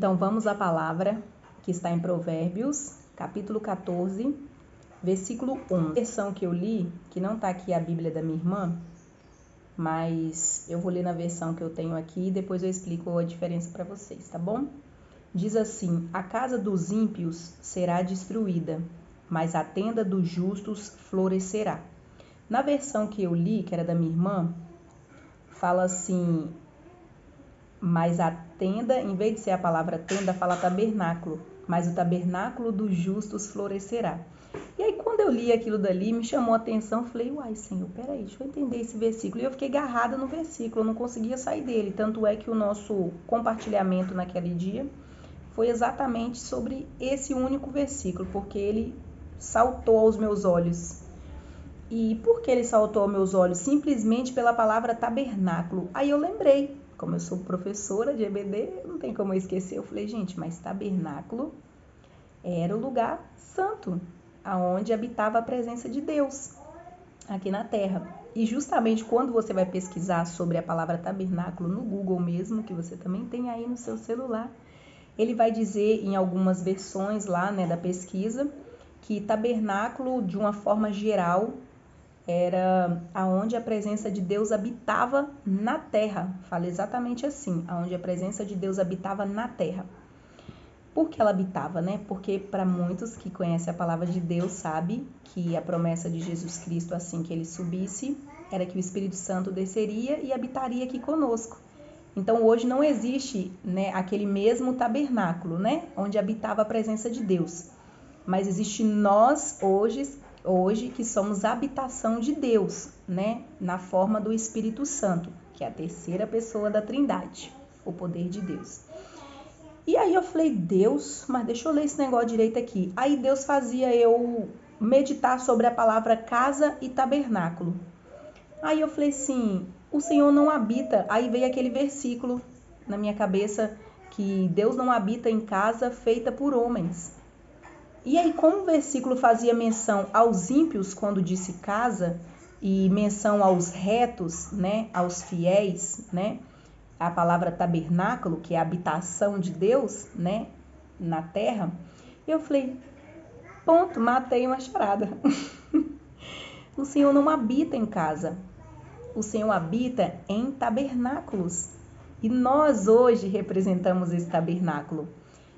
Então vamos à palavra que está em Provérbios, capítulo 14, versículo 1. A versão que eu li, que não está aqui a Bíblia da minha irmã, mas eu vou ler na versão que eu tenho aqui e depois eu explico a diferença para vocês, tá bom? Diz assim: a casa dos ímpios será destruída, mas a tenda dos justos florescerá. Na versão que eu li, que era da minha irmã, fala assim, mas a tenda, em vez de ser a palavra tenda, fala tabernáculo, mas o tabernáculo dos justos florescerá. E aí quando eu li aquilo dali, me chamou a atenção, falei, uai Senhor, peraí, deixa eu entender esse versículo. E eu fiquei agarrada no versículo, eu não conseguia sair dele, tanto é que o nosso compartilhamento naquele dia foi exatamente sobre esse único versículo, porque ele saltou aos meus olhos. E por que ele saltou aos meus olhos? Simplesmente pela palavra tabernáculo. Aí eu lembrei, como eu sou professora de EBD, não tem como eu esquecer. Eu falei, gente, mas tabernáculo era o lugar santo, aonde habitava a presença de Deus aqui na terra. E justamente quando você vai pesquisar sobre a palavra tabernáculo no Google mesmo, que você também tem aí no seu celular, ele vai dizer em algumas versões lá, né, da pesquisa, que tabernáculo, de uma forma geral, era aonde a presença de Deus habitava na terra. Fala exatamente assim, aonde a presença de Deus habitava na terra. Por que ela habitava, né? Porque para muitos que conhecem a palavra de Deus, sabe que a promessa de Jesus Cristo, assim que ele subisse, era que o Espírito Santo desceria e habitaria aqui conosco. Então hoje não existe, né, aquele mesmo tabernáculo, né, onde habitava a presença de Deus. Mas existe nós hoje que somos a habitação de Deus, né, na forma do Espírito Santo, que é a terceira pessoa da Trindade, o poder de Deus. E aí eu falei, Deus, mas deixa eu ler esse negócio direito aqui. Aí Deus fazia eu meditar sobre a palavra casa e tabernáculo. Aí eu falei assim, o Senhor não habita. Aí veio aquele versículo na minha cabeça, que Deus não habita em casa feita por homens. E aí, como o versículo fazia menção aos ímpios quando disse casa, e menção aos retos, né, aos fiéis, né, a palavra tabernáculo, que é a habitação de Deus, né, na terra, eu falei, ponto, matei uma charada. O Senhor não habita em casa, o Senhor habita em tabernáculos. E nós hoje representamos esse tabernáculo.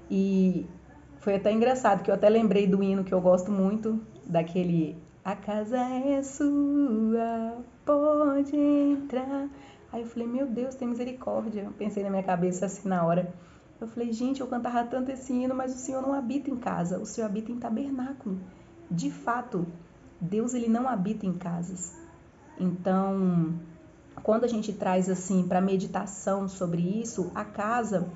E foi até engraçado, que eu até lembrei do hino que eu gosto muito, daquele a casa é sua, pode entrar. Aí eu falei, meu Deus, tem misericórdia. Eu pensei na minha cabeça assim na hora. Eu falei, gente, eu cantava tanto esse hino, mas o Senhor não habita em casa, o Senhor habita em tabernáculo. De fato, Deus ele não habita em casas. Então, quando a gente traz assim para meditação sobre isso, a casa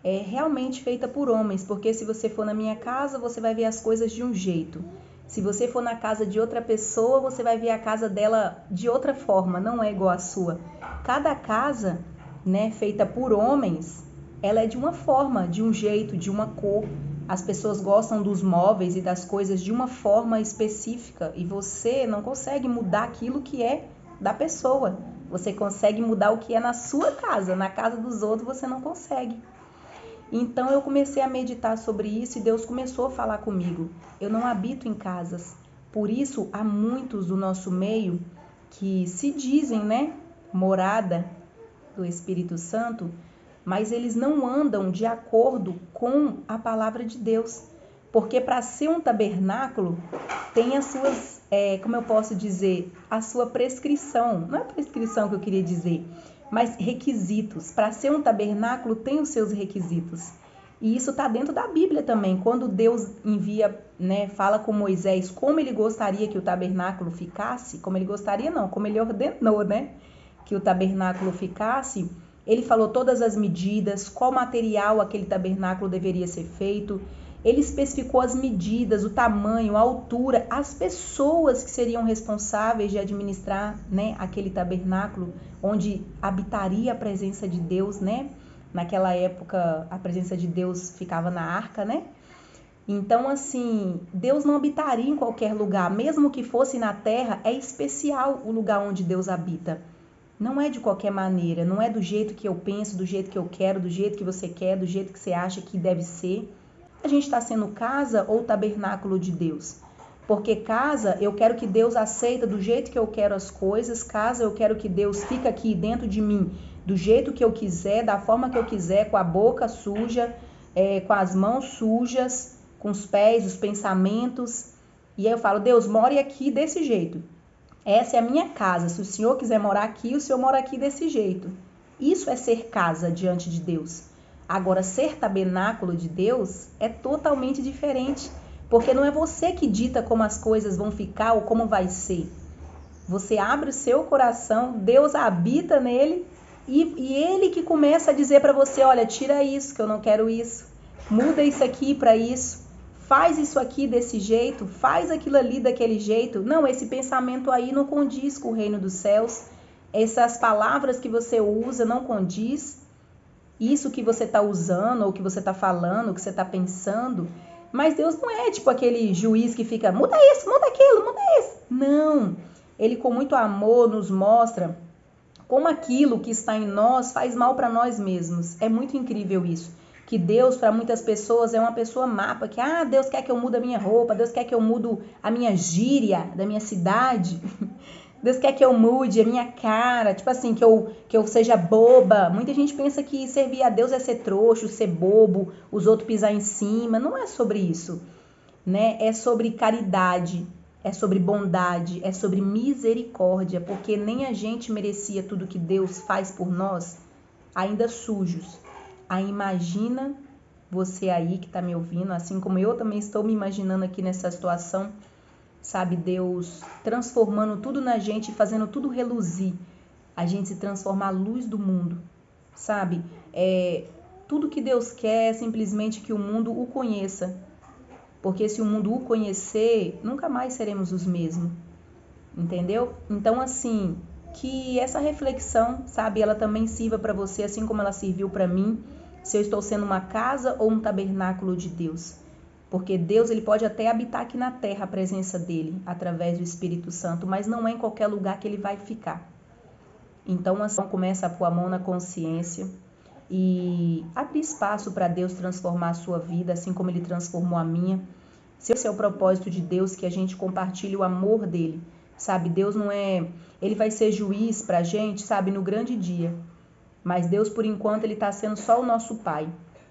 é realmente feita por homens, porque se você for na minha casa, você vai ver as coisas de um jeito. Se você for na casa de outra pessoa, você vai ver a casa dela de outra forma, não é igual à sua. Cada casa, né, feita por homens, ela é de uma forma, de um jeito, de uma cor. As pessoas gostam dos móveis e das coisas de uma forma específica e você não consegue mudar aquilo que é da pessoa. Você consegue mudar o que é na sua casa, na casa dos outros você não consegue. Então eu comecei a meditar sobre isso e Deus começou a falar comigo. Eu não habito em casas. Por isso, há muitos do nosso meio que se dizem, né, morada do Espírito Santo, mas eles não andam de acordo com a palavra de Deus. Porque para ser um tabernáculo, tem as suas, como eu posso dizer, a sua prescrição. Não é prescrição que eu queria dizer, mas requisitos. Para ser um tabernáculo tem os seus requisitos. E isso está dentro da Bíblia também. Quando Deus envia, né, fala com Moisés como ele gostaria que o tabernáculo ficasse, como ele gostaria não, como ele ordenou, né, que o tabernáculo ficasse, ele falou todas as medidas, qual material aquele tabernáculo deveria ser feito. Ele especificou as medidas, o tamanho, a altura, as pessoas que seriam responsáveis de administrar, né, aquele tabernáculo, onde habitaria a presença de Deus, né? Naquela época, a presença de Deus ficava na arca, né? Então, assim, Deus não habitaria em qualquer lugar, mesmo que fosse na terra, é especial o lugar onde Deus habita. Não é de qualquer maneira, não é do jeito que eu penso, do jeito que eu quero, do jeito que você quer, do jeito que você acha que deve ser. A gente está sendo casa ou tabernáculo de Deus? Porque casa, eu quero que Deus aceita do jeito que eu quero as coisas. Casa, eu quero que Deus fique aqui dentro de mim do jeito que eu quiser, da forma que eu quiser, com a boca suja, com as mãos sujas, com os pés, os pensamentos. E aí eu falo, Deus, more aqui desse jeito. Essa é a minha casa. Se o Senhor quiser morar aqui, o Senhor mora aqui desse jeito. Isso é ser casa diante de Deus. Agora, ser tabernáculo de Deus é totalmente diferente. Porque não é você que dita como as coisas vão ficar ou como vai ser. Você abre o seu coração, Deus habita nele e ele que começa a dizer para você, olha, tira isso que eu não quero isso. Muda isso aqui para isso. Faz isso aqui desse jeito, faz aquilo ali daquele jeito. Não, esse pensamento aí não condiz com o reino dos céus. Essas palavras que você usa não condiz. Isso que você está usando, ou que você está falando, o que você está pensando. Mas Deus não é tipo aquele juiz que fica, muda isso, muda aquilo, muda isso. Não, Ele com muito amor nos mostra como aquilo que está em nós faz mal para nós mesmos. É muito incrível isso. Que Deus, para muitas pessoas, é uma pessoa mapa, que Deus quer que eu mude a minha roupa, Deus quer que eu mude a minha gíria da minha cidade, Deus quer que eu mude a minha cara, tipo assim, que eu seja boba. Muita gente pensa que servir a Deus é ser trouxa, ser bobo, os outros pisar em cima. Não é sobre isso, né? É sobre caridade, é sobre bondade, é sobre misericórdia, porque nem a gente merecia tudo que Deus faz por nós, ainda sujos. Aí imagina você aí que está me ouvindo, assim como eu também estou me imaginando aqui nessa situação, sabe, Deus transformando tudo na gente, fazendo tudo reluzir, a gente se transformar a luz do mundo, sabe? Tudo que Deus quer é simplesmente que o mundo o conheça, porque se o mundo o conhecer, nunca mais seremos os mesmos, entendeu? Então, assim, que essa reflexão, sabe, ela também sirva para você, assim como ela serviu para mim, se eu estou sendo uma casa ou um tabernáculo de Deus. Porque Deus, ele pode até habitar aqui na terra a presença dele, através do Espírito Santo, mas não é em qualquer lugar que ele vai ficar. Então, assim, começa a pôr a mão na consciência e abrir espaço para Deus transformar a sua vida, assim como ele transformou a minha. Se esse é o propósito de Deus, que a gente compartilhe o amor dele, sabe? Deus não é... Ele vai ser juiz pra gente, sabe? No grande dia. Mas Deus, por enquanto, ele está sendo só o nosso Pai,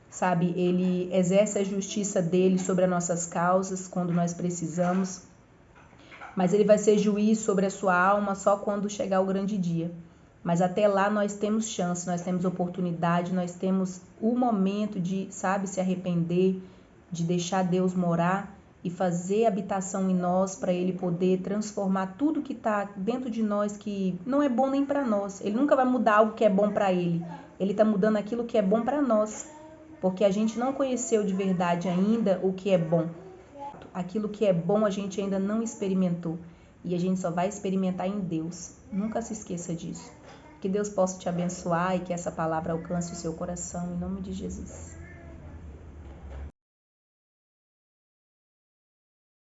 sabe? Ele exerce a justiça dele sobre as nossas causas quando nós precisamos. Mas ele vai ser juiz sobre a sua alma só quando chegar o grande dia. Mas até lá nós temos chance, nós temos oportunidade, nós temos o momento de, sabe, se arrepender, de deixar Deus morar e fazer habitação em nós para ele poder transformar tudo que está dentro de nós que não é bom nem para nós. Ele nunca vai mudar algo que é bom para ele. Ele está mudando aquilo que é bom para nós, porque a gente não conheceu de verdade ainda o que é bom. Aquilo que é bom a gente ainda não experimentou e a gente só vai experimentar em Deus. Nunca se esqueça disso. Que Deus possa te abençoar e que essa palavra alcance o seu coração, em nome de Jesus.